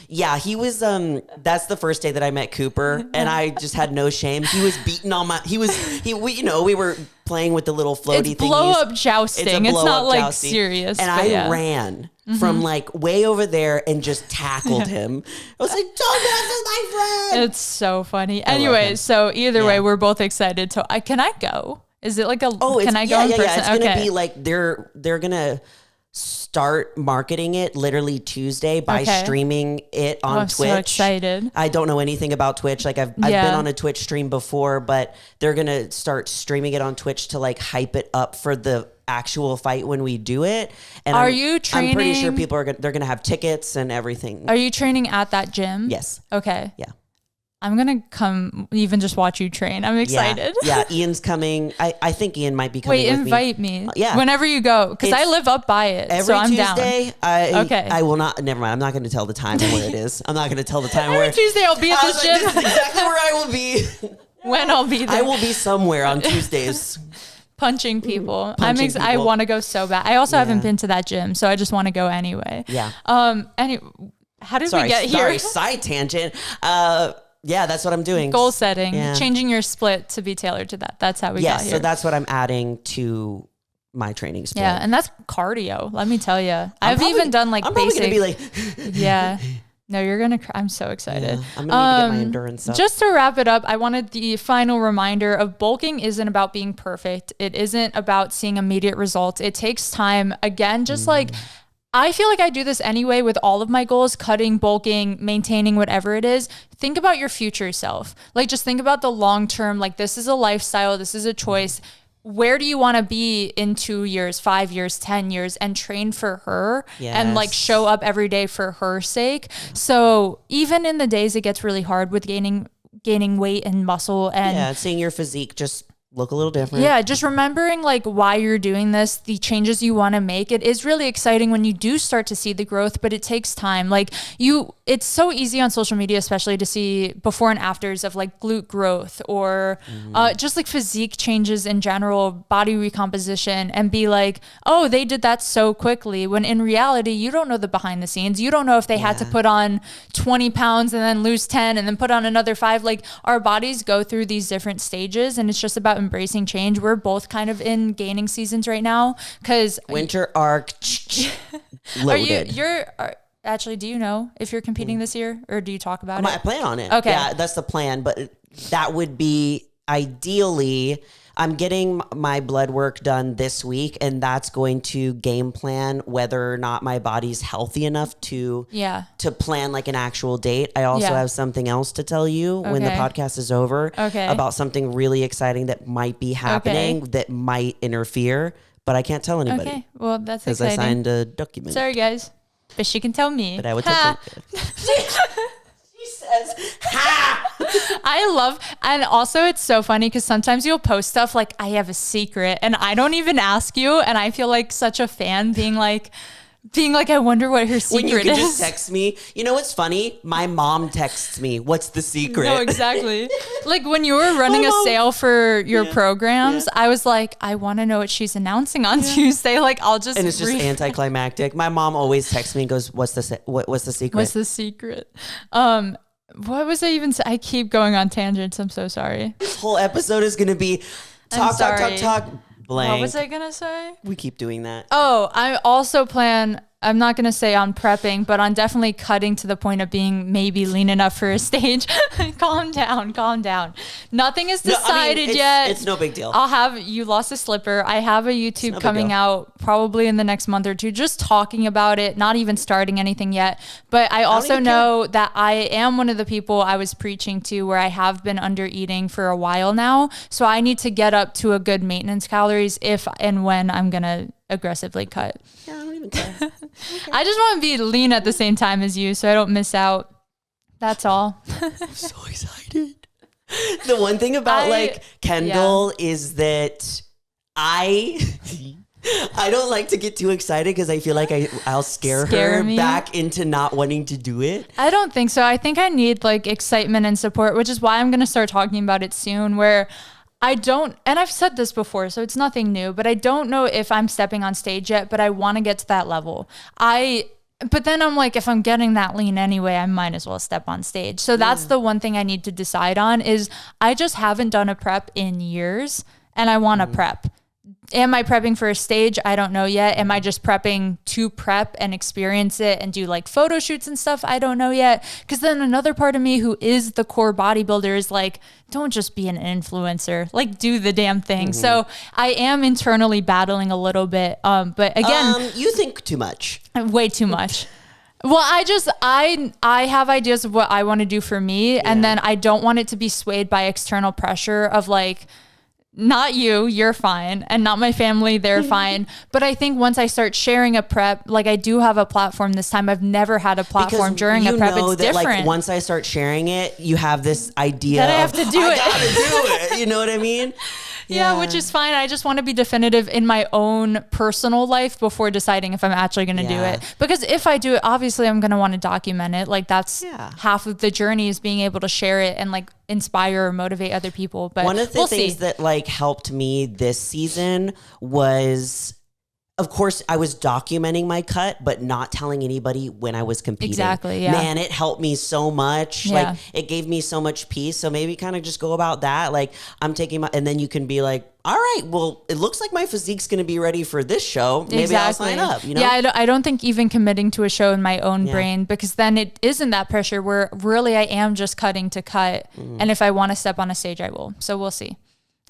A: Yeah, he was, that's the first day that I met Cooper, and I just had no shame. He was beating on we were playing with the little floaty thing.
B: Blow up jousting. It's not like jousting. Serious.
A: And I ran from like way over there and just tackled him. I was like, don't mess with my friend.
B: It's so funny. Anyway, so either way, we're both excited. So can I go? Is it like can I go in person?
A: Yeah. It's going to be like, they're going to start marketing it literally Tuesday by streaming it on Twitch. I'm so
B: excited.
A: I don't know anything about Twitch. Like I've been on a Twitch stream before, but they're going to start streaming it on Twitch to like hype it up for the actual fight when we do it. And
B: you training?
A: I'm pretty sure people they're going to have tickets and everything.
B: Are you training at that gym?
A: Yes.
B: Okay.
A: Yeah.
B: I'm going to come even just watch you train. I'm excited.
A: Yeah, Ian's coming. I think Ian might be coming with me.
B: Invite me. Yeah. Whenever you go, because I live up by it, so I'm
A: Tuesday,
B: down. Okay.
A: I will not, never mind. I'm not going to tell the time where it is. I'm not going to tell the time where.
B: Every Tuesday I'll be at this gym.
A: This is exactly where I will be.
B: When I'll be there.
A: I will be somewhere on Tuesdays.
B: Punching people. I want to go so bad. I also haven't been to that gym, so I just want to go anyway.
A: Yeah.
B: How did we get here?
A: Sorry, side tangent. Yeah, that's what I'm doing.
B: Goal setting, changing your split to be tailored to that. That's how we got here.
A: So that's what I'm adding to my training split.
B: Yeah, and that's cardio. Let me tell you. I've even done like
A: I'm
B: basic.
A: I'm probably going to be like.
B: Yeah. No, you're going to I'm so excited.
A: Yeah, I'm going to need to get my endurance up.
B: Just to wrap it up, I wanted the final reminder of bulking isn't about being perfect. It isn't about seeing immediate results. It takes time. Again, just like I feel like I do this anyway with all of my goals, cutting, bulking, maintaining, whatever it is. Think about your future self. Like just think about the long term, like this is a lifestyle, this is a choice. Where do you want to be in 2 years, 5 years, 10 years, and train for her and like show up every day for her sake. So even in the days it gets really hard with gaining weight and muscle and
A: seeing your physique just look a little different.
B: Yeah, just remembering like why you're doing this, the changes you want to make. It is really exciting when you do start to see the growth, but it takes time. Like it's so easy on social media, especially to see before and afters of like glute growth or just like physique changes in general, body recomposition, and be like, oh, they did that so quickly. When in reality, you don't know the behind the scenes. You don't know if they had to put on 20 pounds and then lose 10 and then put on another 5. Like our bodies go through these different stages, and it's just about embracing change. We're both kind of in gaining seasons right now because
A: winter arc loaded.
B: Actually, do you know if you're competing this year, or do you talk about it?
A: I plan on it.
B: Okay.
A: Yeah, that's the plan, but that would be ideally. I'm getting my blood work done this week, and that's going to game plan whether or not my body's healthy enough to plan like an actual date. I also have something else to tell you when the podcast is over about something really exciting that might be happening that might interfere, but I can't tell anybody.
B: Okay, well, that's exciting.
A: Because I signed a document.
B: Sorry, guys, but she can tell me.
A: But I would tell says, ha!
B: I love, and also it's so funny because sometimes you'll post stuff like, I have a secret, and I don't even ask you, and I feel like such a fan being like, I wonder what her secret is.
A: When you can just text me. You know what's funny? My mom texts me, what's the secret?
B: No, exactly. Like when you were running a sale for your programs, I was like, I want to know what she's announcing on Tuesday. Like I'll just
A: And it's just anticlimactic. My mom always texts me and goes, what's the secret?
B: What's the secret? What was I even saying? I keep going on tangents. I'm so sorry.
A: This whole episode is going to be talk. Blank.
B: What was I going to say?
A: We keep doing that.
B: Oh, I also plan, I'm not going to say on prepping, but on definitely cutting to the point of being maybe lean enough for a stage. Calm down. Nothing is decided yet.
A: It's no big deal.
B: You lost a slipper. I have a YouTube coming out probably in the next month or two, just talking about it, not even starting anything yet. But I also know that I am one of the people I was preaching to where I have been under eating for a while now. So I need to get up to a good maintenance calories if and when I'm going to aggressively cut.
A: Yeah, I don't even care.
B: I just want to be lean at the same time as you so I don't miss out. That's all.
A: I'm so excited. The one thing about Kendall is that I don't like to get too excited because I feel like I'll scare her back into not wanting to do it.
B: I don't think so. I think I need like excitement and support, which is why I'm going to start talking about it soon, where I don't, and I've said this before, so it's nothing new, but I don't know if I'm stepping on stage yet, but I want to get to that level. But then I'm like, if I'm getting that lean anyway, I might as well step on stage. So that's the one thing I need to decide on is I just haven't done a prep in years and I want to prep. Am I prepping for a stage? I don't know yet. Am I just prepping to prep and experience it and do like photo shoots and stuff? I don't know yet. Because then another part of me who is the core bodybuilder is like, don't just be an influencer, like do the damn thing. So I am internally battling a little bit. But again,
A: you think too much,
B: way too much. Well, I have ideas of what I want to do for me. And then I don't want it to be swayed by external pressure of like, not you're fine, and not my family, they're fine. But I think once I start sharing a prep, like I do have a platform this time. I've never had a platform during a prep. It's different. Like
A: once I start sharing it, you have this idea
B: that I have to do it.
A: I gotta do it. You know what I mean?
B: Yeah, which is fine. I just want to be definitive in my own personal life before deciding if I'm actually going to do it. Because if I do it, obviously I'm going to want to document it. Like that's half of the journey is being able to share it and like inspire or motivate other people. But
A: one of the things that like helped me this season was, of course, I was documenting my cut, but not telling anybody when I was competing.
B: Exactly, yeah.
A: Man, it helped me so much. Yeah. Like, it gave me so much peace. So maybe kind of just go about that. Like, I'm taking and then you can be like, all right, well, it looks like my physique's going to be ready for this show. Maybe I'll sign up, you know?
B: Yeah, I don't think even committing to a show in my own brain, because then it isn't that pressure where really I am just cutting to cut. And if I want to step on a stage, I will. So we'll see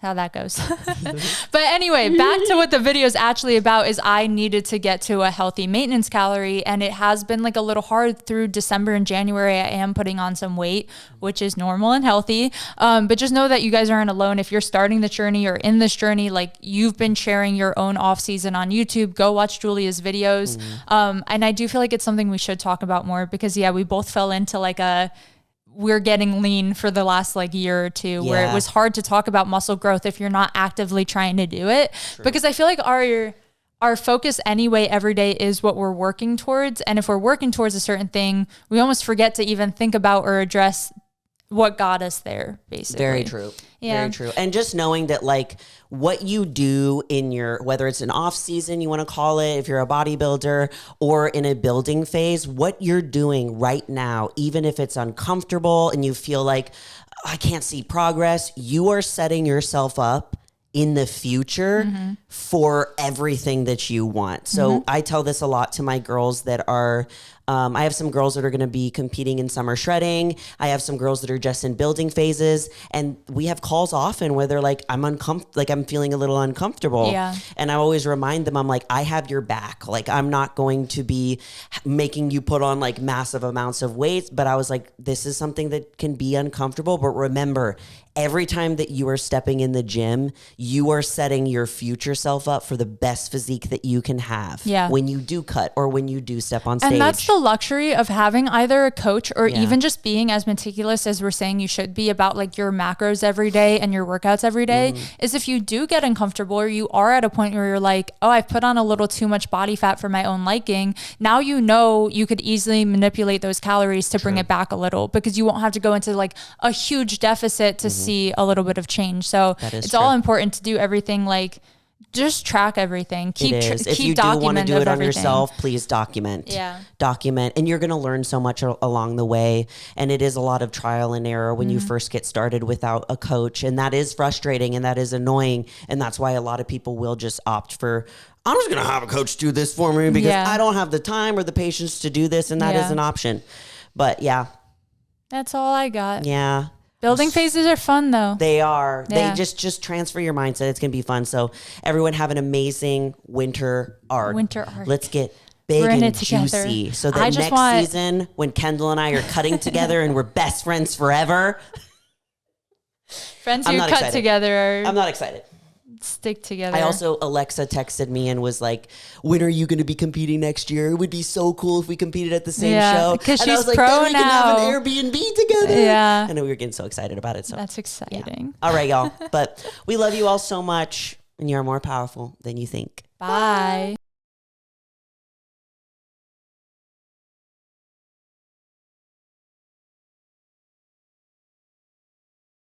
B: how that goes. But anyway, back to what the video is actually about is I needed to get to a healthy maintenance calorie, and it has been like a little hard through December and January. I am putting on some weight, which is normal and healthy. But just know that you guys aren't alone. If you're starting the journey or in this journey, like you've been sharing your own off season on YouTube, go watch Julia's videos. And I do feel like it's something we should talk about more because we both fell into like we're getting lean for the last like year or two, where it was hard to talk about muscle growth if you're not actively trying to do it. True. Because I feel like our focus anyway every day is what we're working towards. And if we're working towards a certain thing, we almost forget to even think about or address what got us there, basically.
A: Very true. Yeah. Very true. And just knowing that like what you do in your, whether it's an off season, you want to call it, if you're a bodybuilder, or in a building phase, what you're doing right now, even if it's uncomfortable and you feel like I can't see progress, you are setting yourself up in the future for everything that you want. So I tell this a lot to my girls that are, I have some girls that are going to be competing in summer shredding. I have some girls that are just in building phases, and we have calls often where they're like, I'm feeling a little uncomfortable. Yeah. And I always remind them, I'm like, I have your back. Like, I'm not going to be making you put on like massive amounts of weight, but I was like, this is something that can be uncomfortable. But remember, every time that you are stepping in the gym, you are setting your future self up for the best physique that you can have when you do cut or when you do step on stage.
B: And that's the luxury of having either a coach or even just being as meticulous as we're saying you should be about like your macros every day and your workouts every day, is if you do get uncomfortable or you are at a point where you're like, oh, I've put on a little too much body fat for my own liking. Now you know you could easily manipulate those calories to bring it back a little, because you won't have to go into like a huge deficit to see a little bit of change. So it's all important to do everything, like just track everything.
A: If you do want to do it on yourself, please document. Document. And you're going to learn so much along the way. And it is a lot of trial and error when you first get started without a coach. And that is frustrating and that is annoying. And that's why a lot of people will just opt for, I'm just going to have a coach do this for me because I don't have the time or the patience to do this. And that is an option. But
B: that's all I got.
A: Yeah.
B: Building phases are fun though.
A: They are. Yeah. They just transfer your mindset. It's going to be fun. So everyone have an amazing winter arc. Let's get big and juicy. So that next season when Kendall and I are cutting together and we're best friends forever.
B: Friends who cut together.
A: I'm not excited.
B: Stick together.
A: I also, Alexa texted me and was like, when are you going to be competing next year? It would be so cool if we competed at the same show.
B: Because she's
A: I was like,
B: pro now.
A: We can have an Airbnb together.
B: Yeah.
A: And we were getting so excited about it. So
B: that's exciting.
A: All right, y'all. But we love you all so much, and you're more powerful than you think.
B: Bye.